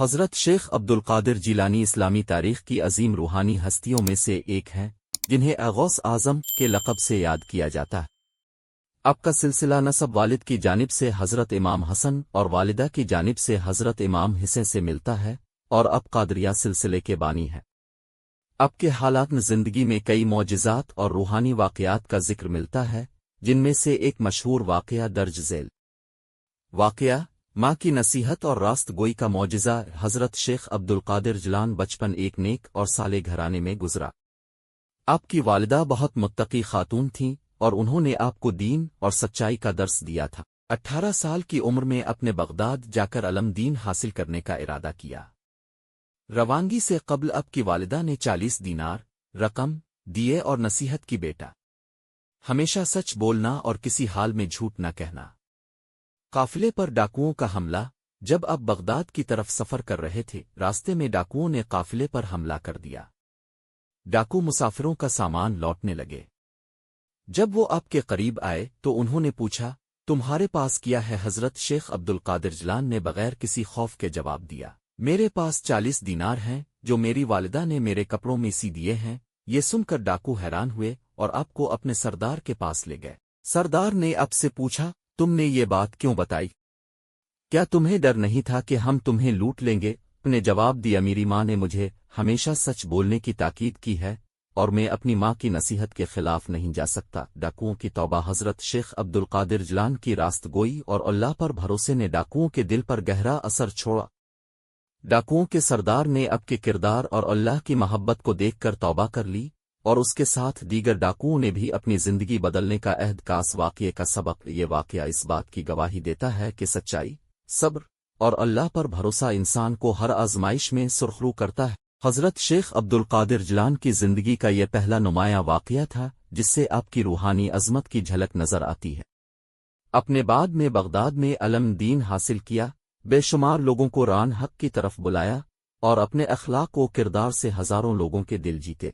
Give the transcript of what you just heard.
حضرت شیخ عبدالقادر جیلانی اسلامی تاریخ کی عظیم روحانی ہستیوں میں سے ایک ہیں، جنہیں غوث اعظم کے لقب سے یاد کیا جاتا ہے۔ آپ کا سلسلہ نسب والد کی جانب سے حضرت امام حسن اور والدہ کی جانب سے حضرت امام حسین سے ملتا ہے، اور اب قادریہ سلسلے کے بانی ہے۔ آپ کے حالات زندگی میں کئی معجزات اور روحانی واقعات کا ذکر ملتا ہے، جن میں سے ایک مشہور واقعہ درج ذیل واقعہ ماں کی نصیحت اور راست گوئی کا معجزہ۔ حضرت شیخ عبدالقادر جیلانی بچپن ایک نیک اور صالح گھرانے میں گزرا۔ آپ کی والدہ بہت متقی خاتون تھیں اور انہوں نے آپ کو دین اور سچائی کا درس دیا تھا۔ 18 سال کی عمر میں اپنے بغداد جا کر علم دین حاصل کرنے کا ارادہ کیا۔ روانگی سے قبل آپ کی والدہ نے 40 دینار رقم دیے اور نصیحت کی، بیٹا ہمیشہ سچ بولنا اور کسی حال میں جھوٹ نہ کہنا۔ قافلے پر ڈاکوؤں کا حملہ۔ جب آپ بغداد کی طرف سفر کر رہے تھے، راستے میں ڈاکوؤں نے قافلے پر حملہ کر دیا۔ ڈاکو مسافروں کا سامان لوٹنے لگے۔ جب وہ آپ کے قریب آئے تو انہوں نے پوچھا، تمہارے پاس کیا ہے؟ حضرت شیخ عبدالقادر جیلانی نے بغیر کسی خوف کے جواب دیا، میرے پاس 40 دینار ہیں جو میری والدہ نے میرے کپڑوں میں سی دیے ہیں۔ یہ سن کر ڈاکو حیران ہوئے اور آپ کو اپنے سردار کے پاس لے گئے۔ سردار نے آپ سے پوچھا، تم نے یہ بات کیوں بتائی؟ کیا تمہیں ڈر نہیں تھا کہ ہم تمہیں لوٹ لیں گے؟ نے جواب دیا، میری ماں نے مجھے ہمیشہ سچ بولنے کی تاکید کی ہے اور میں اپنی ماں کی نصیحت کے خلاف نہیں جا سکتا۔ ڈاکوؤں کی توبہ۔ حضرت شیخ عبدالقادر جیلانی کی راست گوئی اور اللہ پر بھروسے نے ڈاکوؤں کے دل پر گہرا اثر چھوڑا۔ ڈاکوؤں کے سردار نے اب کے کردار اور اللہ کی محبت کو دیکھ کر توبہ کر لی، اور اس کے ساتھ دیگر ڈاکوؤں نے بھی اپنی زندگی بدلنے کا عہد کا۔ اس واقعے کا سبق یہ واقعہ اس بات کی گواہی دیتا ہے کہ سچائی، صبر اور اللہ پر بھروسہ انسان کو ہر آزمائش میں سرخرو کرتا ہے۔ حضرت شیخ عبدالقادر جیلانی کی زندگی کا یہ پہلا نمایاں واقعہ تھا جس سے آپ کی روحانی عظمت کی جھلک نظر آتی ہے۔ اپنے بعد میں بغداد میں علم دین حاصل کیا، بے شمار لوگوں کو ران حق کی طرف بلایا، اور اپنے اخلاق و کردار سے ہزاروں لوگوں کے دل جیتے۔